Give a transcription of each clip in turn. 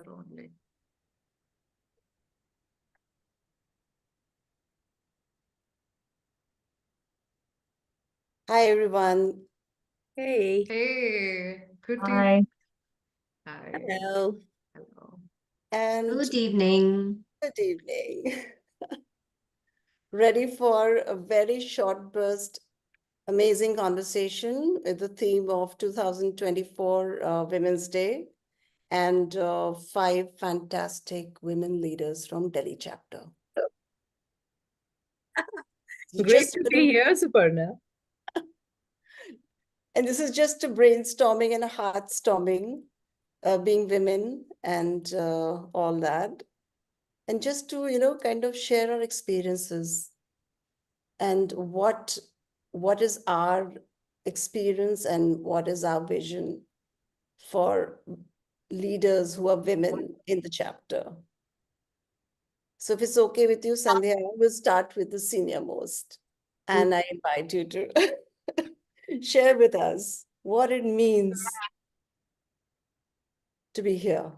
Only. Hi, everyone. Hey. Hey, good Hi. Hi. Hello. Hello. And Good evening. good evening. Ready for a very short burst, amazing conversation with the theme of 2024 Women's Day and 5 fantastic women leaders from Delhi chapter. Great to be here, Suparna. And this is just a brainstorming and a heartstorming, being women and all that. And just to, kind of share our experiences and what is our experience and what is our vision for leaders who are women in the chapter. So if it's okay with you, Sandhya, I will start with the senior most. And I invite you to share with us what it means to be here.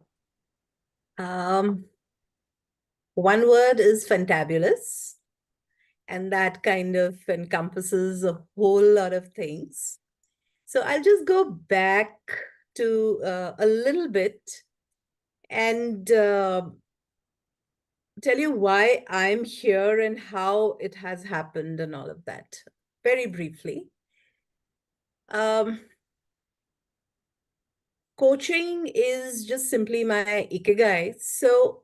One word is fantabulous, and that kind of encompasses a whole lot of things. So I'll just go back to a little bit and tell you why I'm here and how it has happened and all of that, very briefly. Coaching is just simply my ikigai. So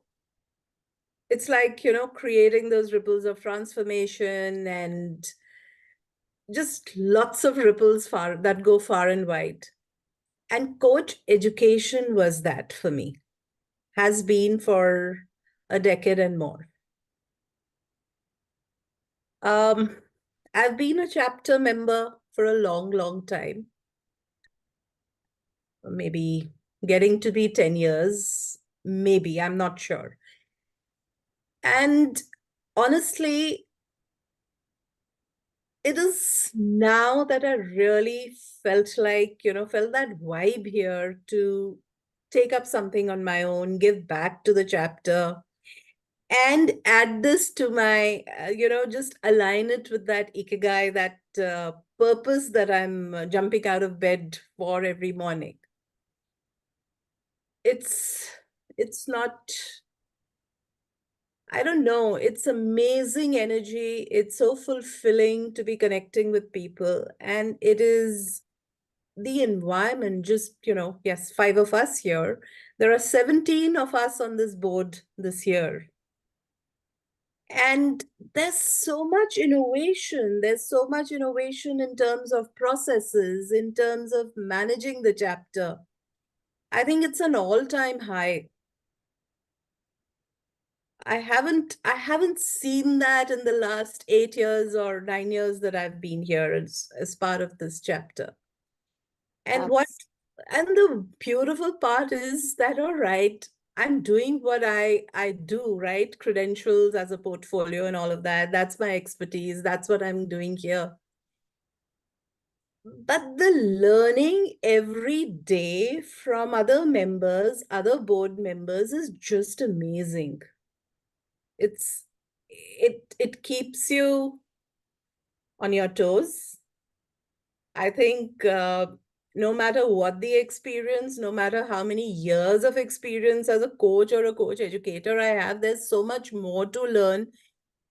it's like, creating those ripples of transformation and just lots of ripples that go far and wide. And coach education was that for me, has been for a decade and more. I've been a chapter member for a long, long time. Maybe getting to be 10 years, maybe, I'm not sure. And honestly, it is now that I really felt that vibe here to take up something on my own, give back to the chapter, and add this to my, just align it with that ikigai, that purpose that I'm jumping out of bed for every morning. It's not, I don't know, it's amazing energy. It's so fulfilling to be connecting with people. And it is the environment, just, yes, 5 of us here. There are 17 of us on this board this year. And there's so much innovation. There's so much innovation in terms of processes, in terms of managing the chapter. I think it's an all-time high. I haven't seen that in the last 8 years or 9 years that I've been here as part of this chapter. And the beautiful part is that, all right, I'm doing what I do, right? Credentials as a portfolio and all of that. That's my expertise. That's what I'm doing here. But the learning every day from other members, other board members is just amazing. It keeps you on your toes. I think no matter what the experience, no matter how many years of experience as a coach or a coach educator I have, there's so much more to learn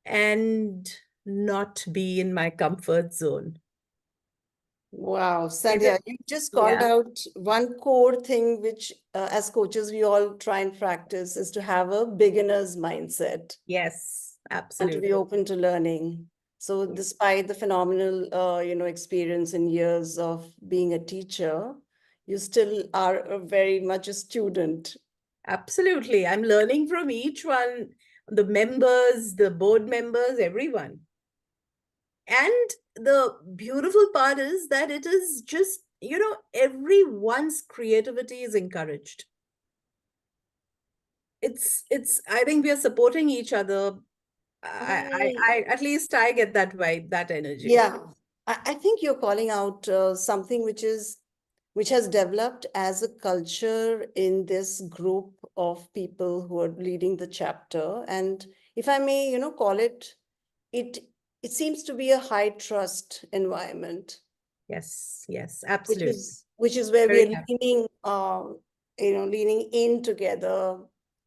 and not be in my comfort zone. Wow, Sandhya, you just called out one core thing which, as coaches, we all try and practice is to have a beginner's mindset. Yes, And absolutely. to be open to learning. So despite the phenomenal, experience and years of being a teacher, you still are very much a student. Absolutely. I'm learning from each one, the members, the board members, everyone. And the beautiful part is that it is just, everyone's creativity is encouraged. I think we are supporting each other. At least I get that vibe, that energy. Yeah, I think you're calling out something which has developed as a culture in this group of people who are leading the chapter. And if I may, call it, it seems to be a high trust environment, Yes, yes, which absolutely. is where we Very are happy. leaning in together,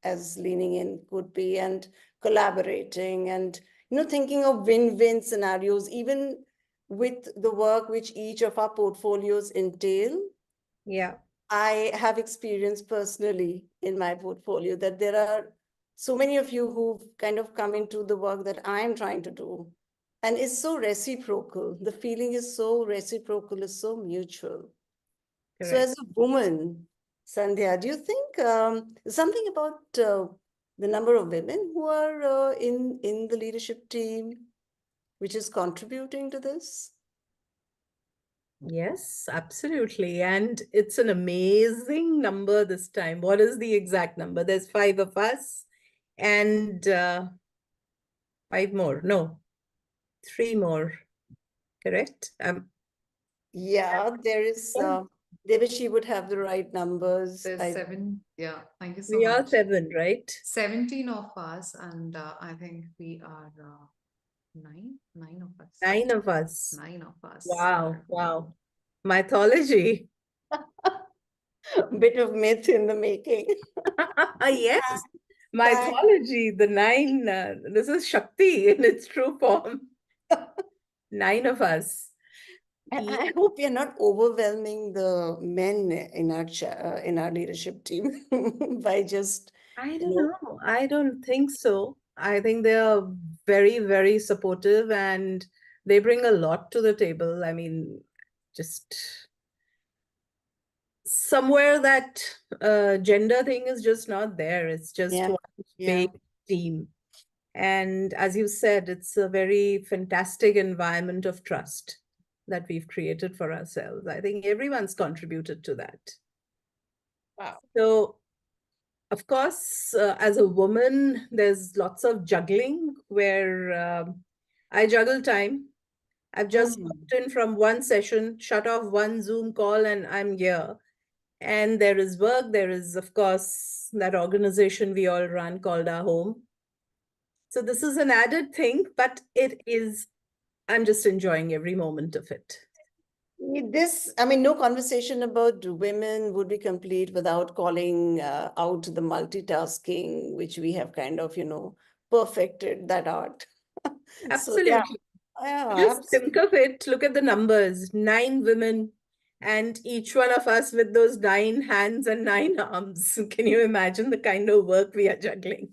as leaning in could be, and collaborating, and thinking of win-win scenarios, even with the work which each of our portfolios entail. Yeah. I have experienced personally in my portfolio that there are so many of you who've kind of come into the work that I'm trying to do. And it's so reciprocal. The feeling is so reciprocal, is so mutual. So Correct. as a woman, Sandhya, do you think something about the number of women who are in the leadership team, which is contributing to this? Yes, absolutely. And it's an amazing number this time. What is the exact number? There's 5 of us and 5 more. No, 3 more. Correct? Yeah, there is, Devashi would have the right numbers. There's 7. Yeah, thank you so we are much. 7, right? 17 of us, and I think we are 9 of us. 9 of us. 9 of us. Wow, are- wow. Mythology. Bit of myth in the making. Yes, Thank- mythology, the 9. This is Shakti in its true form. 9 of us. And I hope we are not overwhelming the men in in our leadership team by just, I don't know. I don't think so. I think they are very, very supportive and they bring a lot to the table. I mean, just somewhere that gender thing is just not there. It's just Yeah, one yeah. big team. And as you said, it's a very fantastic environment of trust that we've created for ourselves. I think everyone's contributed to that. Wow. So, of course, as a woman, there's lots of juggling where I juggle time. I've just hopped in from one session, shut off one Zoom call, and I'm here. And there is work. There is, of course, that organization we all run called our home. So this is an added thing, but it is, I'm just enjoying every moment of it. This, I mean, no conversation about women would be complete without calling out the multitasking, which we have kind of, perfected that art. So yeah, Absolutely. yeah, Just think absolutely. of it, look at the numbers, 9 women, and each one of us with those 9 hands and 9 arms. Can you imagine the kind of work we are juggling?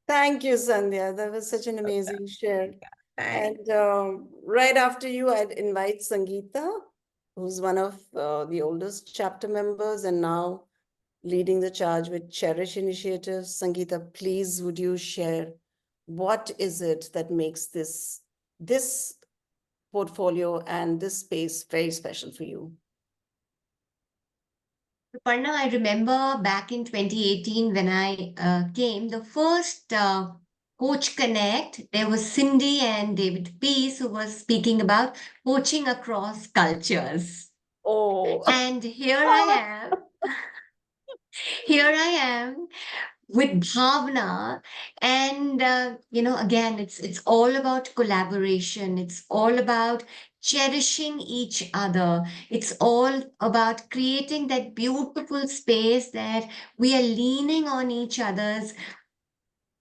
Thank you, Sandhya. That was such an amazing share. Thanks. And right after you, I'd invite Sangeeta, who's one of the oldest chapter members and now leading the charge with Cherish initiatives. Sangeeta, please, would you share what is it that makes this portfolio and this space very special for you? Parna, I remember back in 2018 when I came, the first Coach Connect, there was Cindy and David Peace who was speaking about coaching across cultures. Oh, And here I am with Bhavna. And, again, it's all about collaboration. It's all about cherishing each other. It's all about creating that beautiful space that we are leaning on each other's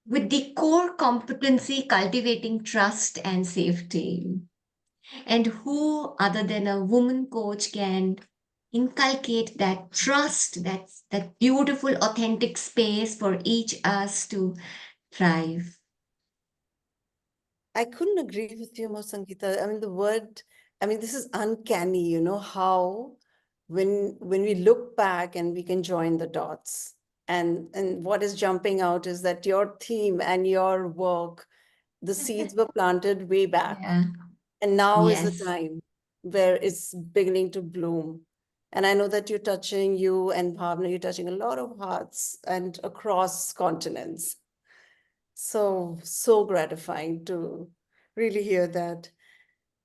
with the core competency cultivating trust and safety. And who other than a woman coach can inculcate that trust, that beautiful, authentic space for each us to thrive. I couldn't agree with you more, Sangeeta. I mean, this is uncanny, how when we look back and we can join the dots. And what is jumping out is that your theme and your work, the seeds were planted way back. Yeah. And now is the Yes. time where it's beginning to bloom. And I know that you and Bhavna, you're touching a lot of hearts and across continents. So gratifying to really hear that.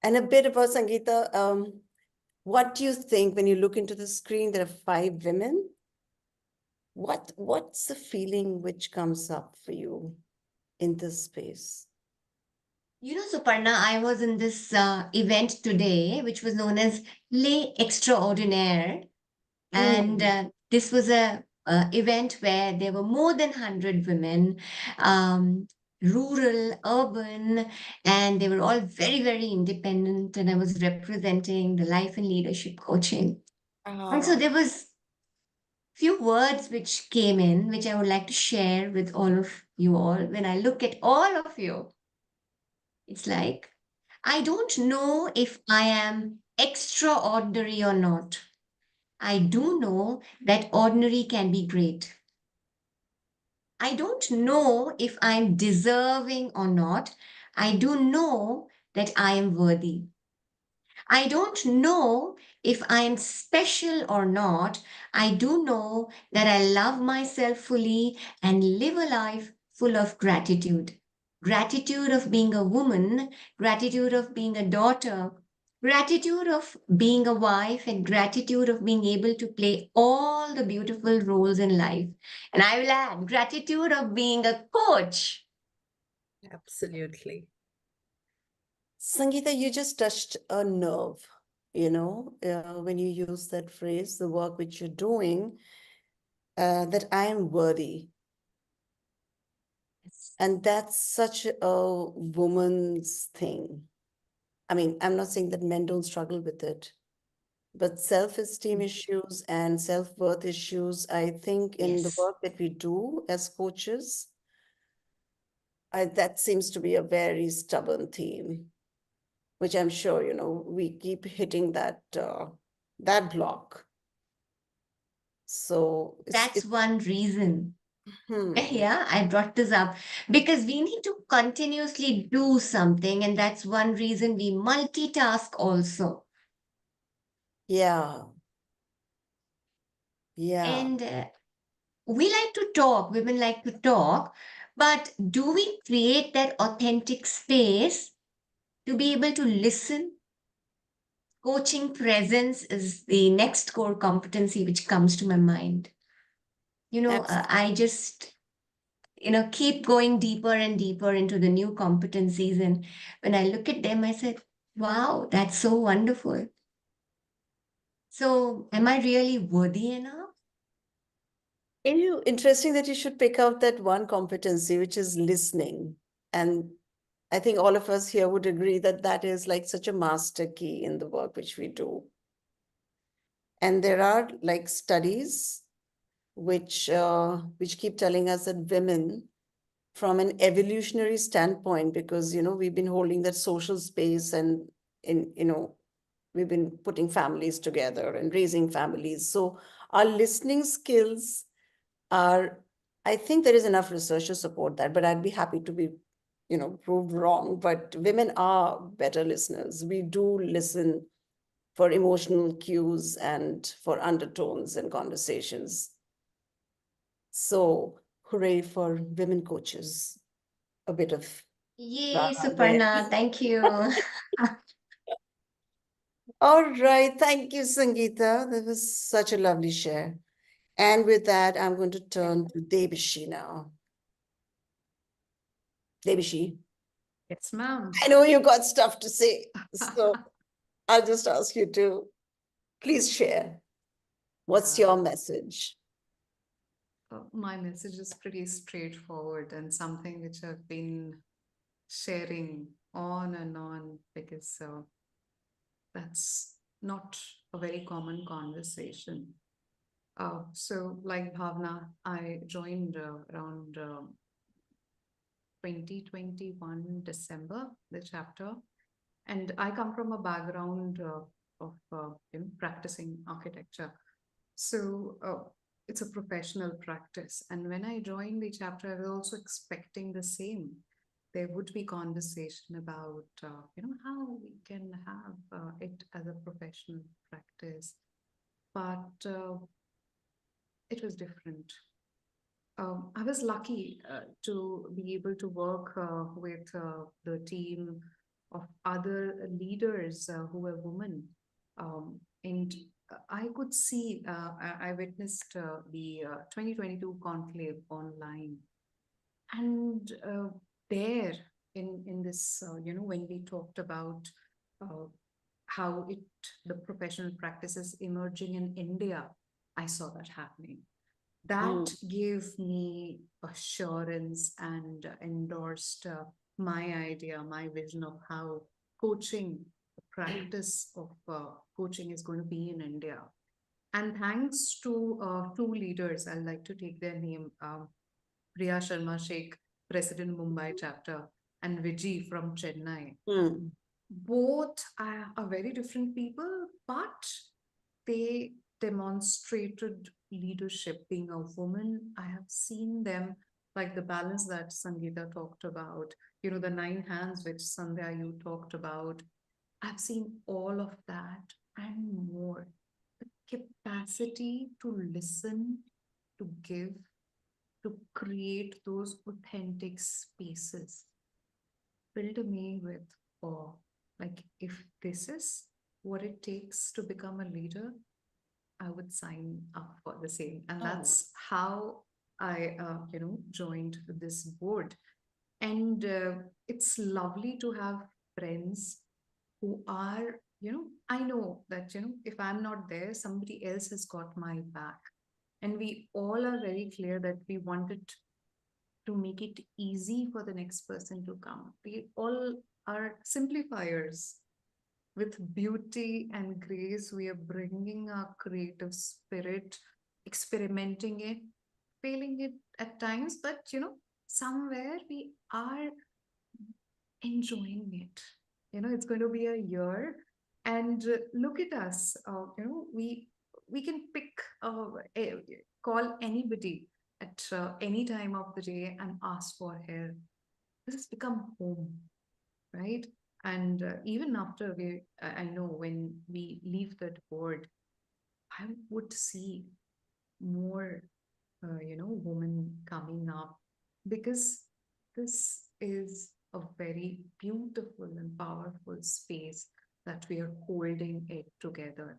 And a bit about Sangeeta, what do you think when you look into the screen? There are 5 women. What's the feeling which comes up for you in this space? You know, Suparna, I was in this event today, which was known as Les Extraordinaires. And Mm. this was a event where there were more than 100 women, um, rural, urban, and they were all very, very independent. And I was representing the life and leadership coaching. And so Ah, there was few words which came in, which I would like to share with all of you all. When I look at all of you, it's like, I don't know if I am extraordinary or not. I do know that ordinary can be great. I don't know if I'm deserving or not. I do know that I am worthy. I don't know if I am special or not. I do know that I love myself fully and live a life full of gratitude. Gratitude of being a woman, gratitude of being a daughter, gratitude of being a wife, and gratitude of being able to play all the beautiful roles in life. And I will add gratitude of being a coach. Absolutely. Sangeeta, you just touched a nerve, when you use that phrase, the work which you're doing, that I am worthy. And that's such a woman's thing. I mean, I'm not saying that men don't struggle with it, but self-esteem issues and self-worth issues, I think in the Yes. work that we do as coaches, that seems to be a very stubborn theme, which I'm sure, we keep hitting that block. So That's one reason. hmm, Yeah, I brought this up because we need to continuously do something, and that's one reason we multitask also. yeah, yeah. And we like to talk, women like to talk, but do we create that authentic space to be able to listen? Coaching presence is the next core competency which comes to my mind. I just keep going deeper and deeper into the new competencies. And when I look at them, I said, wow, that's so wonderful. So, am I really worthy enough? Interesting that you should pick out that one competency, which is listening. And I think all of us here would agree that that is like such a master key in the work which we do. And there are like studies which keep telling us that women, from an evolutionary standpoint, because we've been holding that social space and in we've been putting families together and raising families. So our listening skills are, I think there is enough research to support that, but I'd be happy to be, proved wrong. But women are better listeners. We do listen for emotional cues and for undertones in conversations. So hooray for women coaches. A bit of Yay, rah-rah there. Suparna, thank you. All right. Thank you, Sangeeta. That was such a lovely share. And with that, I'm going to turn to Debishi now. Debishi, Yes, ma'am. I know you got stuff to say, so I'll just ask you to please share. What's your message? My message is pretty straightforward and something which I've been sharing on and on because that's not a very common conversation. So, like Bhavna, I joined around 2021 December, the chapter, and I come from a background of practicing architecture. So it's a professional practice. And when I joined the chapter, I was also expecting the same. There would be conversation about, how we can have it as a professional practice. But it was different. I was lucky to be able to work with the team of other leaders who were women. And I could see, I witnessed the 2022 conclave online, and there in this, when we talked about uh, how the professional practices emerging in India, I saw that happening. That gave me assurance and endorsed my idea, my vision of how coaching, the practice of coaching is going to be in India. And thanks to two leaders, I'd like to take their name, Priya Sharma Sheikh, President Mumbai chapter, and Vijay from Chennai. Both are very different people, but they demonstrated leadership. Being a woman, I have seen them, like the balance that Sangeeta talked about, the 9 hands which Sandhya you talked about. I've seen all of that and more. The capacity to listen, to give, to create those authentic spaces filled me with awe. Like, if this is what it takes to become a leader, I would sign up for the same. And that's how I, joined this board. And it's lovely to have friends who are, I know that, if I'm not there, somebody else has got my back. And we all are very clear that we wanted to make it easy for the next person to come. We all are simplifiers. With beauty and grace, we are bringing our creative spirit, experimenting it, failing it at times, but somewhere we are enjoying it. It's going to be a year, and look at us. We can pick, call anybody at any time of the day and ask for help. This has become home, right? And even after I know when we leave that board, I would see more, women coming up, because this is a very beautiful and powerful space that we are holding it together.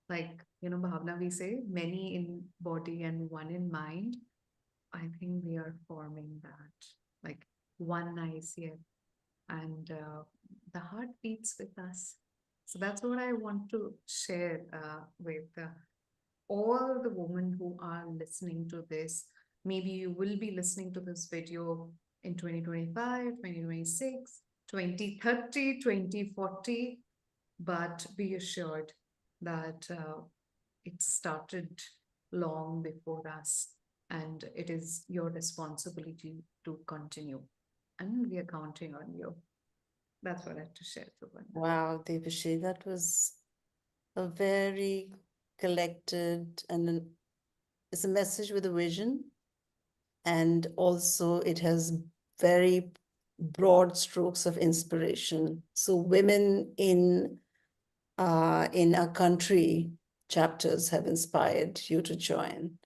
Like, Bhavna, we say many in body and one in mind. I think we are forming that, like one ICF, and the heart beats with us. So that's what I want to share with all the women who are listening to this. Maybe you will be listening to this video in 2025, 2026, 2030, 2040, but be assured that it started long before us, and it is your responsibility to continue. And we are counting on you. That's what I have to share. Wow, Devashi, that was a very collected and it's a message with a vision. And also it has very broad strokes of inspiration. So women in our country chapters have inspired you to join.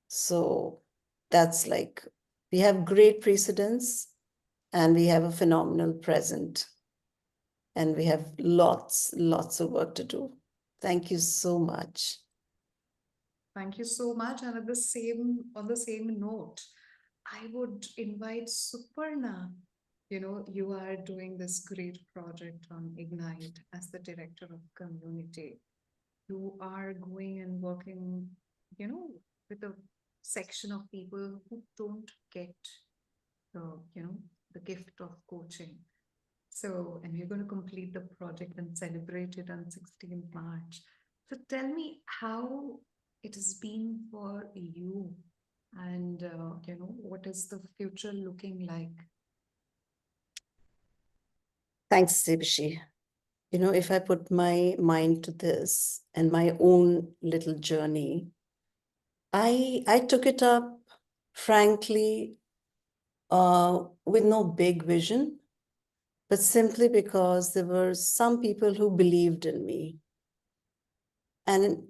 So that's like, we have great precedents and we have a phenomenal present. And we have lots of work to do. Thank you so much. Thank you so much. And on the same note, I would invite Suparna. You are doing this great project on Ignite as the director of community. You are going and working, with a section of people who don't get the gift of coaching. So, and we're going to complete the project and celebrate it on 16th March. So tell me how it has been for you, and what is the future looking like? Thanks, Devashi. If I put my mind to this and my own little journey, I took it up, frankly, with no big vision, but simply because there were some people who believed in me. And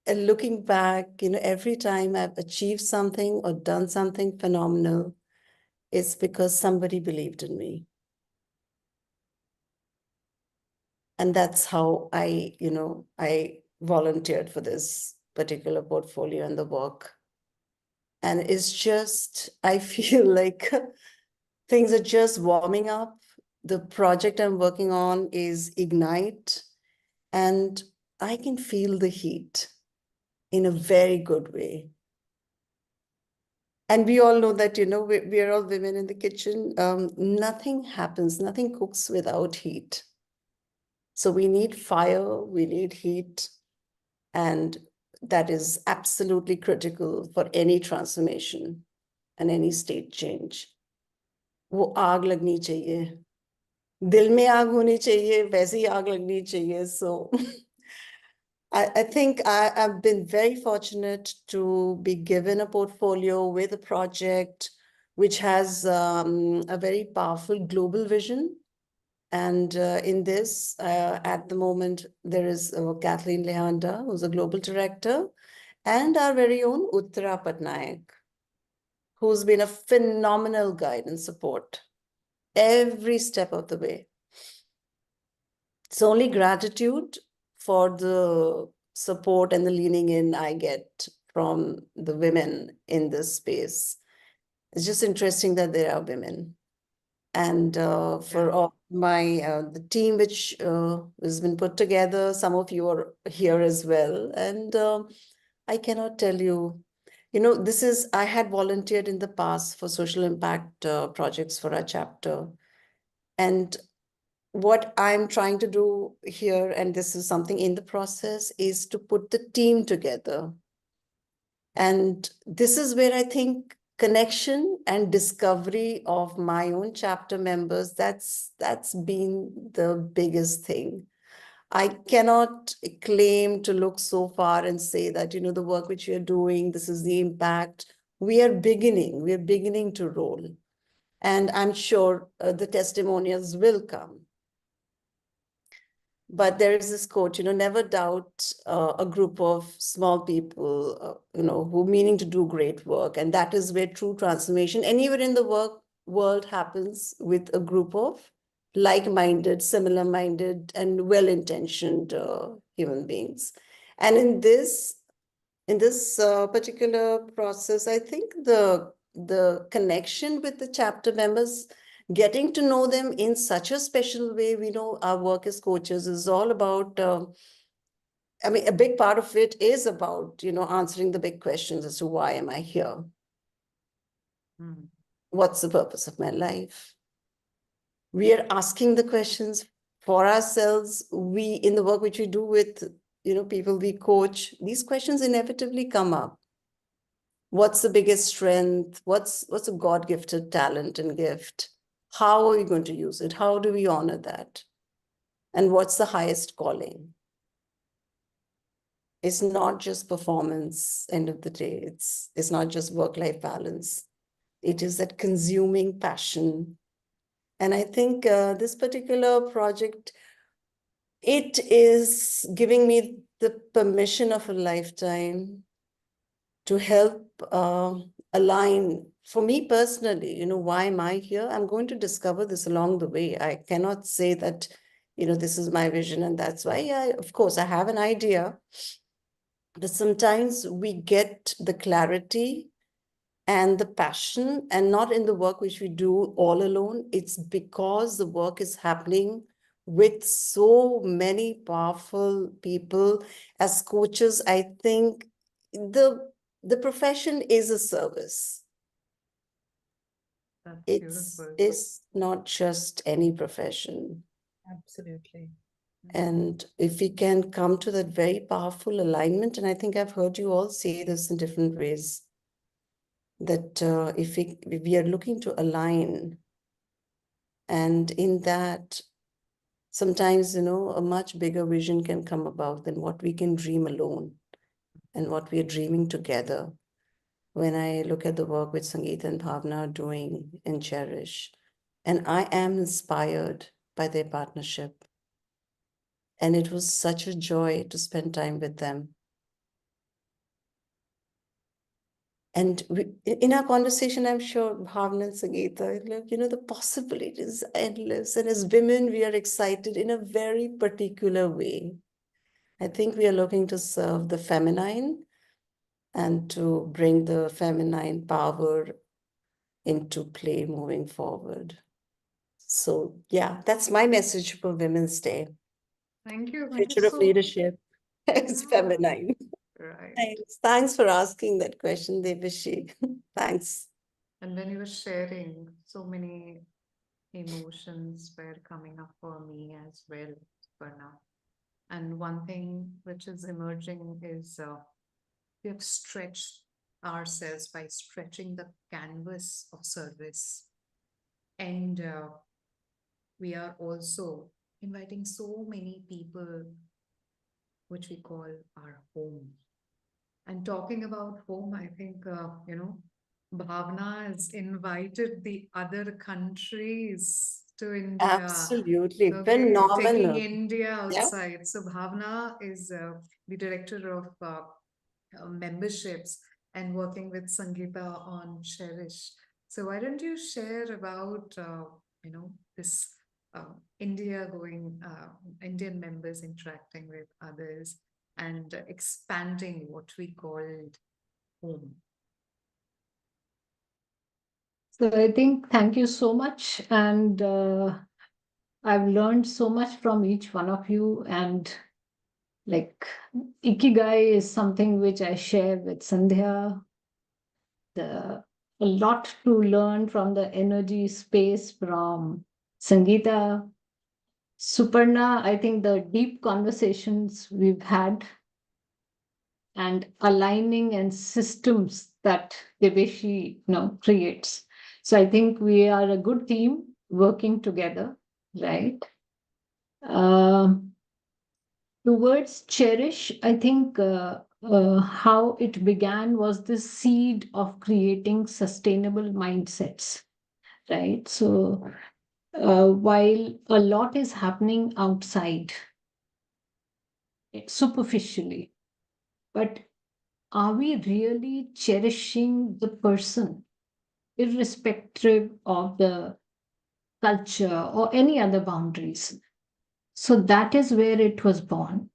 looking back, every time I've achieved something or done something phenomenal, it's because somebody believed in me. And that's how I volunteered for this particular portfolio and the work. And it's just, I feel like things are just warming up. The project I'm working on is Ignite, and I can feel the heat in a very good way. And we all know that, we are all women in the kitchen. Nothing happens, nothing cooks without heat. So we need fire, we need heat, and that is absolutely critical for any transformation and any state change. वो आग लगनी चाहिए, दिल में आग होनी चाहिए, वैसे ही आग लगनी चाहिए. So I think I've been very fortunate to be given a portfolio with a project which has a very powerful global vision. And in this, at the moment, there is Kathleen Lehanda, who's a global director, and our very own Uttara Patnaik, who's been a phenomenal guide and support every step of the way. It's only gratitude for the support and the leaning in I get from the women in this space. It's just interesting that there are women. And for all the team which has been put together, some of you are here as well. And I cannot tell you, I had volunteered in the past for social impact projects for our chapter. And what I'm trying to do here, and this is something in the process, is to put the team together. And this is where I think connection and discovery of my own chapter members, that's been the biggest thing. I cannot claim to look so far and say that, the work which we are doing, this is the impact. We are beginning to roll. And I'm sure the testimonials will come. But there is this quote, never doubt a group of small people, who meaning to do great work. And that is where true transformation anywhere in the world happens, with a group of like-minded, similar-minded, and well-intentioned human beings. And in this particular process, I think the connection with the chapter members, getting to know them in such a special way. We know our work as coaches is all about, a big part of it is about, answering the big questions as to why am I here? What's the purpose of my life? We are asking the questions for ourselves. We, in the work which we do with, people we coach, these questions inevitably come up. What's the biggest strength? What's a God-gifted talent and gift? How are we going to use it? How do we honor that? And what's the highest calling? It's not just performance, end of the day. It's not just work-life balance. It is that consuming passion. And I think this particular project, it is giving me the permission of a lifetime to help align. For me personally, why am I here? I'm going to discover this along the way. I cannot say that, this is my vision and that's why. Yeah, of course, I have an idea. But sometimes we get the clarity and the passion, and not in the work which we do all alone. It's because the work is happening with so many powerful people. As coaches, I think the profession is a service. That's It's not just any profession. Absolutely. And if we can come to that very powerful alignment, and I think I've heard you all say this in different ways, that if we are looking to align, and in that, sometimes, a much bigger vision can come about than what we can dream alone and what we are dreaming together. When I look at the work which Sangeeta and Bhavna are doing in Cherish, and I am inspired by their partnership. And it was such a joy to spend time with them. And in our conversation, I'm sure Bhavna and Sangeeta, the possibilities are endless. And as women, we are excited in a very particular way. I think we are looking to serve the feminine and to bring the feminine power into play moving forward. So yeah, that's my message for Women's Day. Thank you. Thank you Future of so leadership is Yeah. feminine. right. Thanks for asking that question, Devashi. Thanks. And when you were sharing, so many emotions were coming up for me as well for now. And one thing which is emerging is we have stretched ourselves by stretching the canvas of service. And we are also inviting so many people, which we call our home. And talking about home, I think, Bhavna has invited the other countries to India. Absolutely. Okay, taking Phenomenal. India Yeah. outside. So Bhavna is the director of memberships and working with Sangeeta on Cherish. So why don't you share about this Indian members interacting with others and expanding what we called home. So I think thank you so much. And I've learned so much from each one of you. And like Ikigai is something which I share with Sandhya. A lot to learn from the energy space from Sangeeta. Suparna, I think the deep conversations we've had and aligning and systems that Deveshi creates. So I think we are a good team working together, right? Towards Cherish, I think how it began was this seed of creating sustainable mindsets, right? So while a lot is happening outside, superficially, but are we really cherishing the person, irrespective of the culture or any other boundaries? So that is where it was born.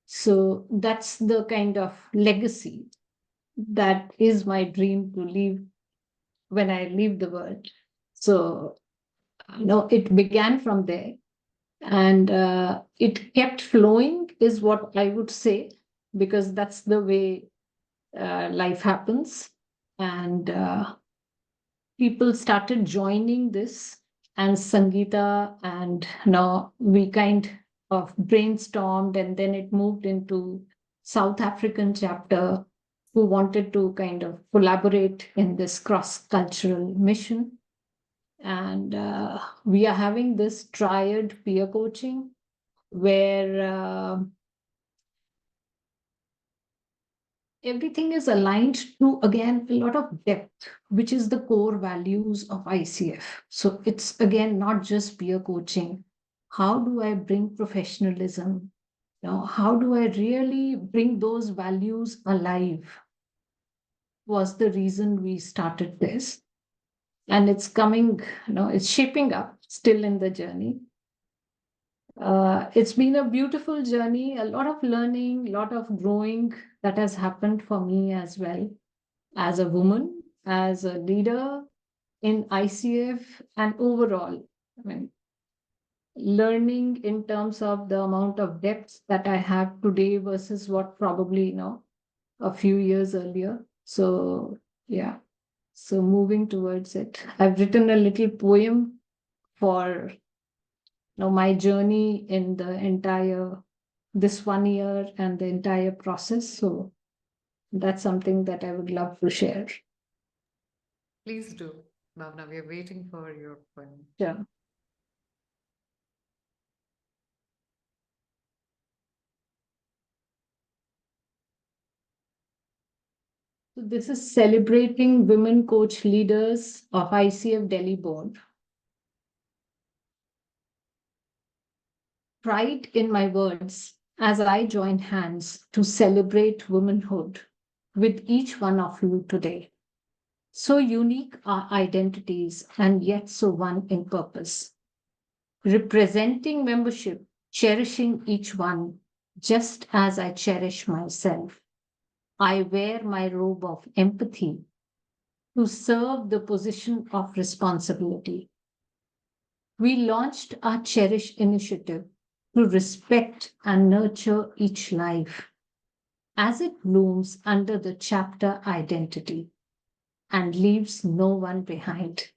So that's the kind of legacy that is my dream to leave when I leave the world. So, it began from there and it kept flowing, is what I would say, because that's the way life happens. And people started joining this, and Sangeeta, and now we kind of brainstormed, and then it moved into South African chapter who wanted to kind of collaborate in this cross-cultural mission. And we are having this triad peer coaching where everything is aligned to, again, a lot of depth, which is the core values of ICF. So it's, again, not just peer coaching. How do I bring professionalism? How do I really bring those values alive? Was the reason we started this. And it's coming, it's shaping up, still in the journey. It's been a beautiful journey, a lot of learning, a lot of growing that has happened for me as well, as a woman, as a leader in ICF, and overall. I mean, learning in terms of the amount of depth that I have today versus what probably, a few years earlier. So, yeah. So moving towards it. I've written a little poem for my journey in the entire this 1 year and the entire process. So that's something that I would love to share. Please do, Bhavna. We are waiting for your poem. Yeah. So this is celebrating women coach leaders of ICF Delhi board. Pride in my words as I join hands to celebrate womanhood with each one of you today. So unique our identities and yet so one in purpose. Representing membership, cherishing each one, Just as I cherish myself, I wear my robe of empathy to serve the position of responsibility. We launched our Cherish initiative to respect and nurture each life as it blooms under the chapter identity and leaves no one behind.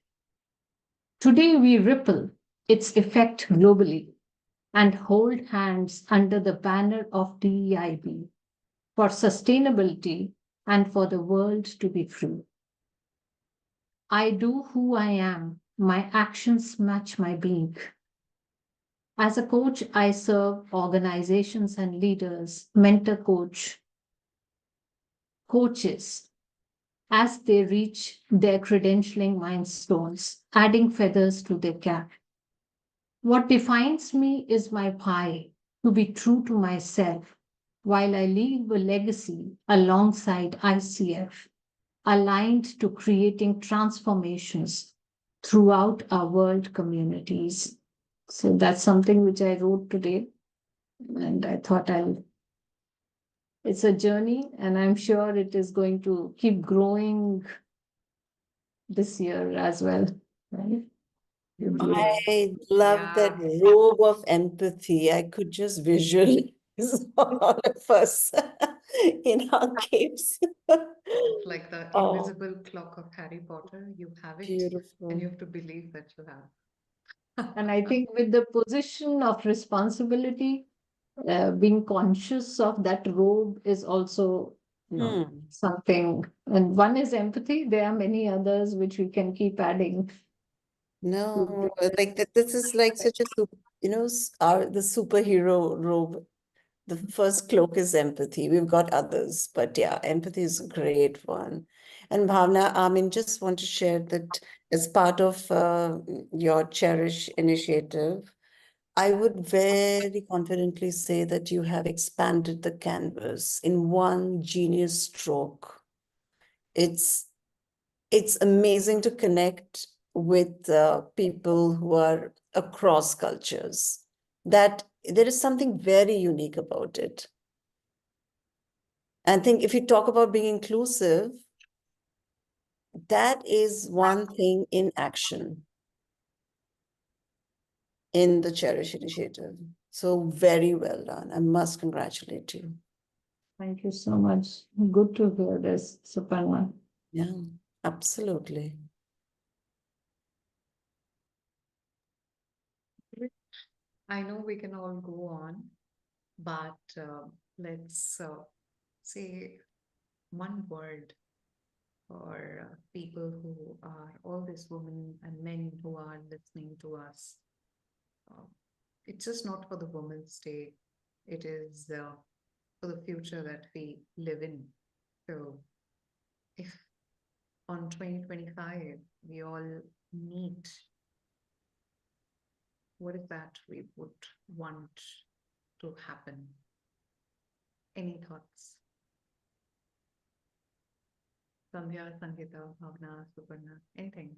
Today, we ripple its effect globally and hold hands under the banner of DEIB for sustainability and for the world to be free. I do who I am. My actions match my being. As a coach, I serve organizations and leaders, mentor coaches as they reach their credentialing milestones, adding feathers to their cap. What defines me is my why, to be true to myself while I leave a legacy alongside ICF, aligned to creating transformations throughout our world communities. So that's something which I wrote today. And I thought it's a journey, and I'm sure it is going to keep growing this year as well. Right? Beautiful. I love that Yeah. robe of empathy. I could just visualize all of us in our capes. Like the Oh, invisible clock of Harry Potter, you have it, and beautiful. you have to believe that you have. And I think with the position of responsibility, being conscious of that robe is also, something. And one is empathy. There are many others which we can keep adding. No, like that. This is like such a the superhero robe. The first cloak is empathy. We've got others, but yeah, empathy is a great one. And Bhavna, I mean, just want to share that as part of your Cherish initiative, I would very confidently say that you have expanded the canvas in one genius stroke. It's amazing to connect with people who are across cultures. That there is something very unique about it. And I think if you talk about being inclusive, that is one thing in action in the Cherish initiative. So very well done. I must congratulate you. Thank you so much. Good to hear this, Suparna. Yeah, absolutely. I know we can all go on, but let's say one word for people who are all these women and men who are listening to us. It's just not for the Women's Day. It is for the future that we live in. So if on 2025 we all meet, what is that we would want to happen? Any thoughts? Sandhya, Sangeeta, Bhavna, Suparna, anything?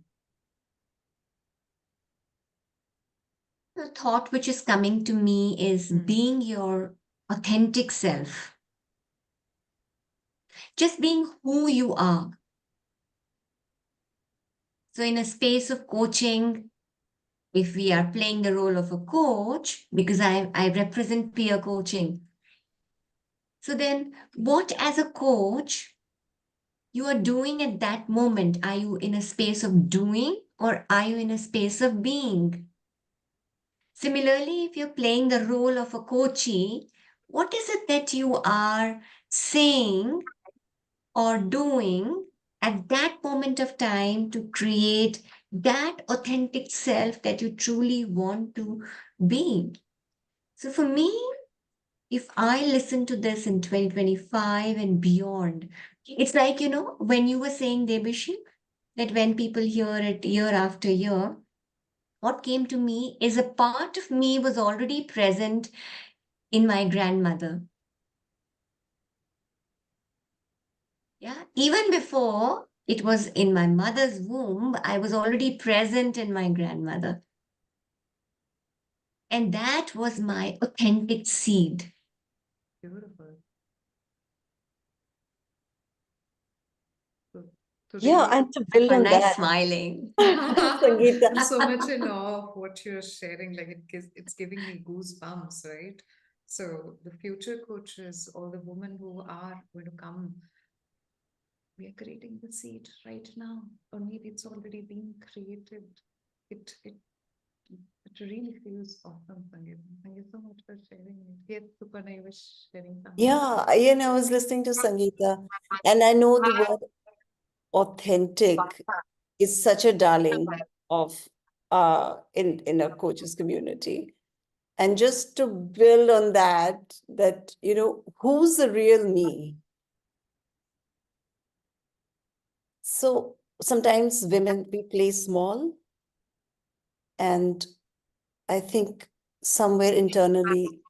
The thought which is coming to me is being your authentic self, just being who you are. So, in a space of coaching, if we are playing the role of a coach, because I represent peer coaching. So, then what as a coach you are doing at that moment? Are you in a space of doing or are you in a space of being? Similarly, if you're playing the role of a coachee, what is it that you are saying or doing at that moment of time to create that authentic self that you truly want to be? So for me, if I listen to this in 2025 and beyond, it's like, when you were saying, Debishi, that when people hear it year after year, what came to me is a part of me was already present in my grandmother. Yeah, even before it was in my mother's womb, I was already present in my grandmother. And that was my authentic seed. Beautiful. So, so Yeah, really, and to build on Panna is that, smiling. Sangeeta. I'm so much in awe of what you're sharing. Like it's giving me goosebumps, right? So the future coaches, all the women who are going to come, we are creating the seed right now, or maybe it's already being created. It really feels awesome, Sangeeta. Thank you so much for sharing it. Yes, Suparna, you were sharing something. Yeah, I was listening to Sangeeta, and I know the word authentic is such a darling of in a coaches community. And just to build on that, who's the real me? So sometimes women, we play small, and I think somewhere internally,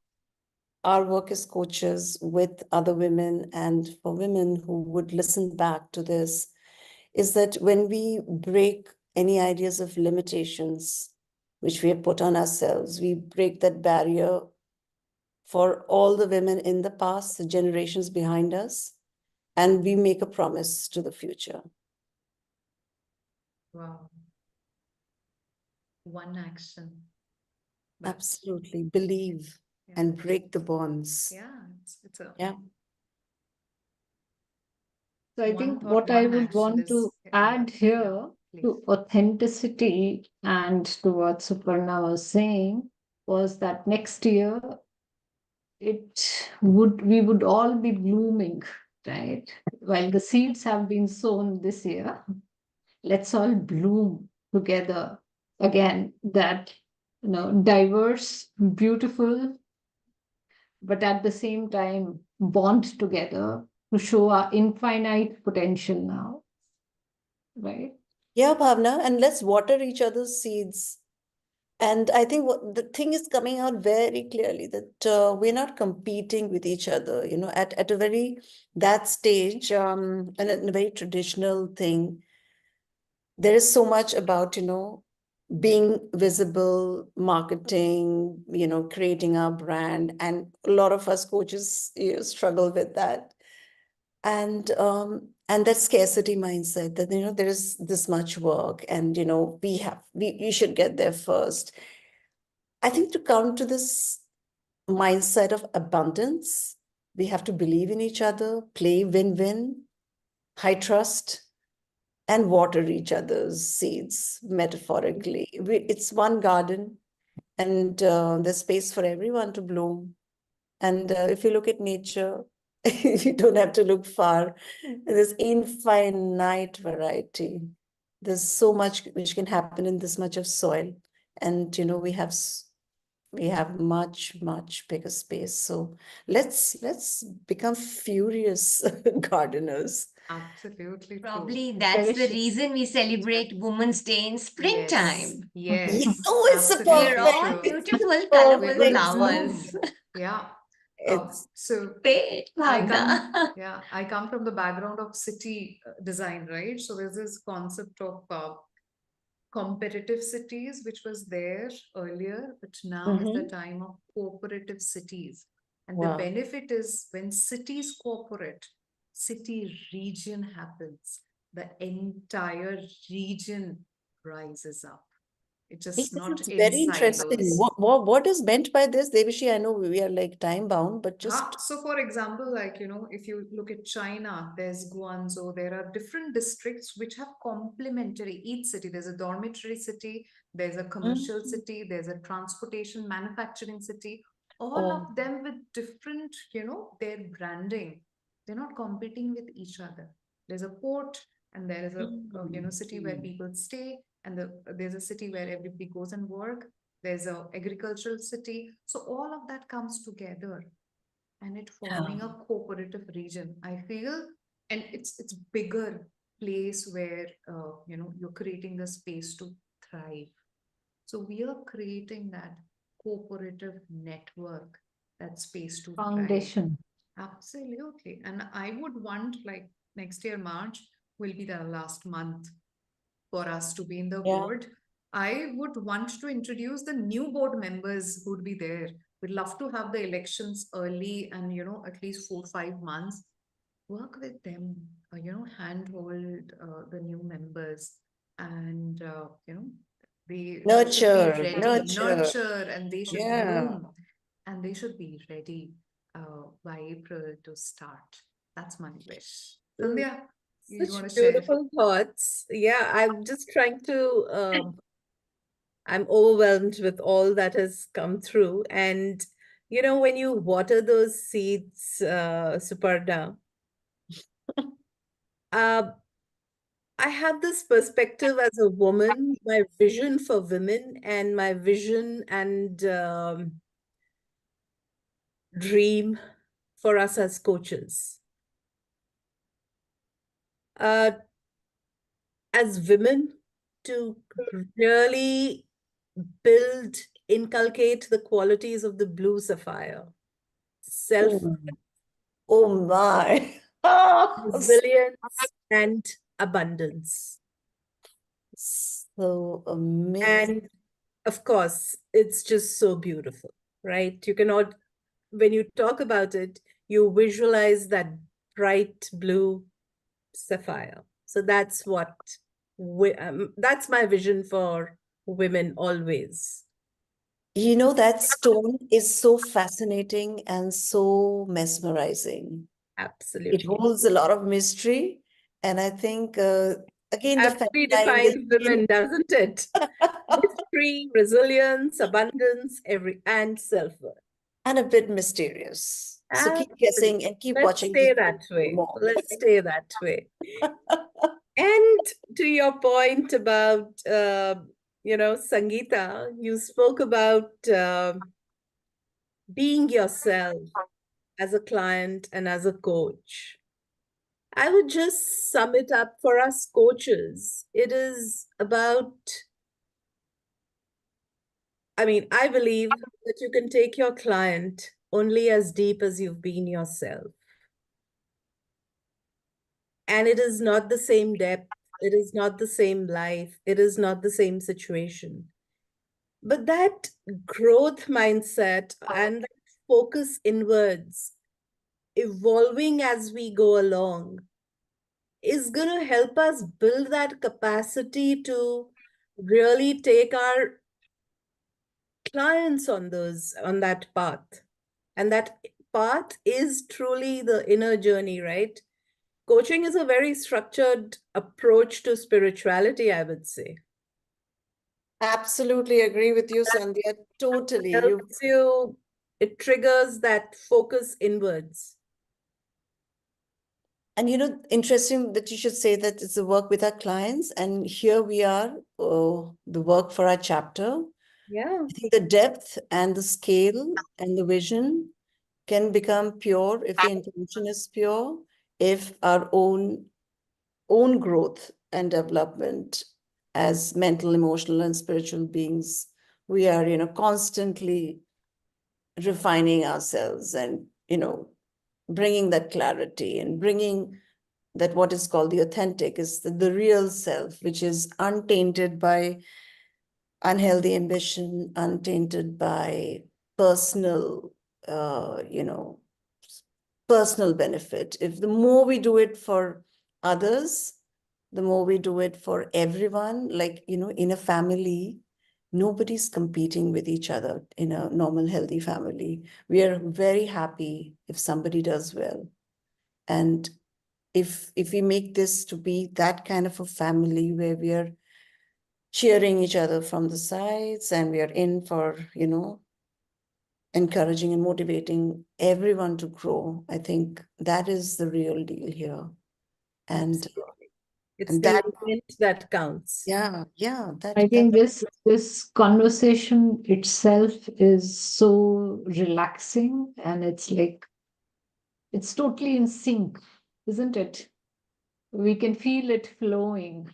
our work as coaches with other women and for women who would listen back to this is that when we break any ideas of limitations which we have put on ourselves, we break that barrier for all the women in the past, the generations behind us, and we make a promise to the future. Wow. One action. But Absolutely. Believe yeah, and break the bonds. yeah, it's a Yeah. So I one think thought, what I one would action want is to enough. add Yeah, here please. to authenticity and to what Suparna was saying was that next year we would all be blooming, right? While the seeds have been sown this year, let's all bloom together again. That diverse, beautiful, but at the same time bond together to show our infinite potential now, right? Yeah, Bhavna, and let's water each other's seeds. And I think what the thing is coming out very clearly that we're not competing with each other, at a very that stage, and in a very traditional thing, there is so much about, being visible, marketing, creating our brand. And a lot of us coaches, struggle with that. And that scarcity mindset that, there is this much work and, you should get there first. I think to come to this mindset of abundance, we have to believe in each other, play win-win, high trust, and water each other's seeds metaphorically. It's one garden, and there's space for everyone to bloom. And if you look at nature, you don't have to look far. There's infinite variety. There's so much which can happen in this much of soil. And we have much, much bigger space. So let's become furious gardeners. Absolutely true. Probably that's the Cherish- reason we celebrate Women's Day in Yes, springtime. yes, Oh, it's a absolutely We're all perfect, true. beautiful, We're colorful going to perfect. flowers. bloom. Yeah. It's So Great, I come, Bhavna. yeah, I come from the background of city design, right? So there's this concept of competitive cities, which was there earlier, but now is the Mhm. time of cooperative cities. And the Wow. benefit is when cities cooperate, city region happens, the entire region rises up. It's Yes, just not it's in very interesting. silos. What is meant by this, Devishi? I know we are like time bound, but just So for example, like, if you look at China, there's Guangzhou, there are different districts which have complementary, each city, there's a dormitory city, there's a commercial Mm. city, there's a transportation, manufacturing city, all Oh, of them with different, their branding. They're not competing with each other. There's a port and there is a city where people stay, and there's a city where everybody goes and work. There's a agricultural city. So all of that comes together and it forming a cooperative region, I feel. And it's bigger place where you're creating the space to thrive. So we are creating that cooperative network, that space to thrive. Foundation. Absolutely. And I would want, like, next year March will be the last month for us to be in the yeah. board. I would want to introduce the new board members who would be there. we'd love to have the elections early and, at least 4 5 months. Work with them, handhold the new members and, they should be Nurture, ready, nurture. nurture, and they should Yeah. bloom and they should be ready by April to start. That's my wish. Sandhya, you Such want to share? beautiful thoughts. Yeah, I'm just trying to, I'm overwhelmed with all that has come through. And, when you water those seeds, Suparna, uh, I have this perspective as a woman, my vision for women and my vision and dream for us as coaches. As women, to really build, inculcate the qualities of the blue sapphire, self Oh my. resilience and abundance. So amazing. And of course, it's just so beautiful, right? You cannot, when you talk about it, you visualize that bright blue sapphire. So that's what that's my vision for women always. That stone is so fascinating and so mesmerizing. It Absolutely. holds a lot of mystery. And I think, again, the Aptly feminine defines within. women, doesn't it? Mystery, resilience, abundance, and self-worth. And a bit mysterious. So keep guessing and keep Let's watching. stay that way. More. Let's stay that way. And to your point about, Sangeeta, you spoke about being yourself as a client and as a coach. I would just sum it up for us coaches. It is about, I believe that you can take your client only as deep as you've been yourself. And it is not the same depth, it is not the same life, it is not the same situation. But that growth mindset and that focus inwards, evolving as we go along, is going to help us build that capacity to really take our clients on that path. And that path is truly the inner journey, right? Coaching is a very structured approach to spirituality, I would say. Absolutely agree with you, Sandhya. Totally. Helps you, it triggers that focus inwards. And interesting that you should say that it's the work with our clients. And here we are, the work for our chapter. Yeah. I think the depth and the scale and the vision can become pure if the intention is pure, if our own growth and development as mental, emotional, and spiritual beings, we are, constantly refining ourselves and, bringing that clarity and bringing that what is called the authentic is the real self, which is untainted by unhealthy ambition, untainted by personal, personal benefit. If the more we do it for others, the more we do it for everyone, like, in a family, nobody's competing with each other in a normal, healthy family. We are very happy if somebody does well. And if we make this to be that kind of a family where we are cheering each other from the sides and we are in for, encouraging and motivating everyone to grow, I think that is the real deal here. And it's and the that, intent that counts. yeah, that I think this conversation itself is so relaxing, and it's like it's totally in sync, isn't it? We can feel it flowing.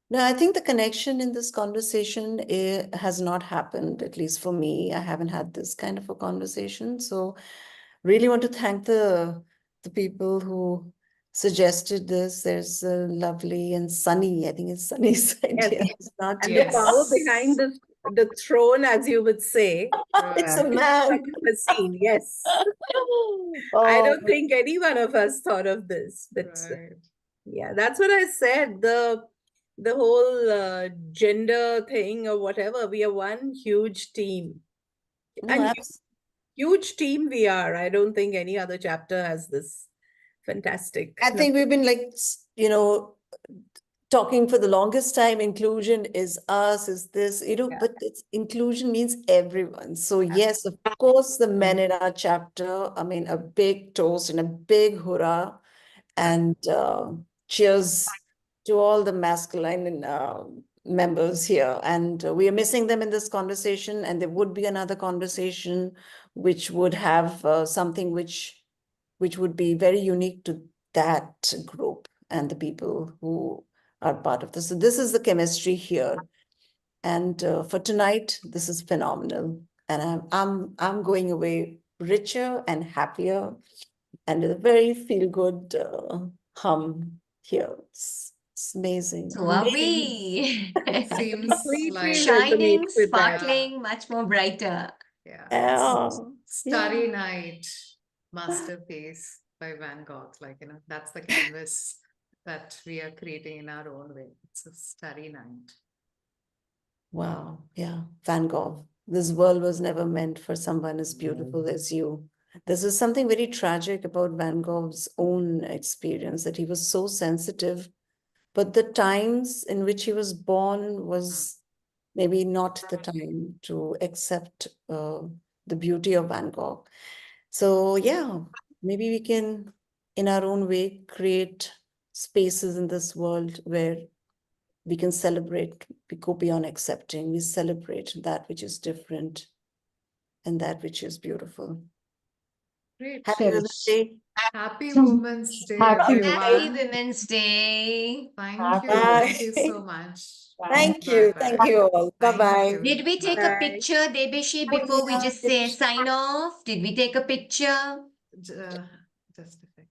no, I think the connection in this conversation has not happened, at least for me. I haven't had this kind of a conversation. So really want to thank the people who suggested this. There's a lovely and Sunny, I think it's Sunny's idea. Yes. It's not And Yes. the power behind this the throne, as you would say. It's a Right. man. Has seen, yes. I Oh, don't think any one of us thought of this, but Right. yeah, that's what I said. The whole gender thing or whatever, we are one huge team. no, And huge team we are. I don't think any other chapter has this fantastic. I think we've been like, talking for the longest time, inclusion is us, is this, Yeah. but it's inclusion means everyone. So yes, of course, the men in our chapter, I mean, a big toast and a big hurrah and cheers to all the masculine members here. And we are missing them in this conversation, and there would be another conversation which would have something which would be very unique to that group and the people who are part of this. So this is the chemistry here. And for tonight, this is phenomenal. And I'm going away richer and happier and with a very feel-good hum here. It's amazing. So are Amazing. we. Seems Completely like, resonate Shining, with that. sparkling, much more brighter. yeah, Yeah, Starry Night masterpiece by Van Gogh. Like, that's the canvas that we are creating in our own way. It's a starry night. wow. Yeah. Van Gogh. This world was never meant for someone as beautiful as you. This is something very tragic about Van Gogh's own experience, that he was so sensitive, but the times in which he was born was maybe not the time to accept the beauty of Van Gogh. So yeah, maybe we can, in our own way, create spaces in this world where we can celebrate, we go beyond accepting, we celebrate that which is different and that which is beautiful. Great. Happy Women's Day. Happy Women's Day, Happy Happy everyone. Women's Day. Thank you. Bye. Thank you so much. Thank you. Thank Bye-bye. you all. Thank Bye-bye. you. Did we take a Bye. picture, Debishi, Oh, before we yeah, just say sign off? Did we take a picture? Just a second.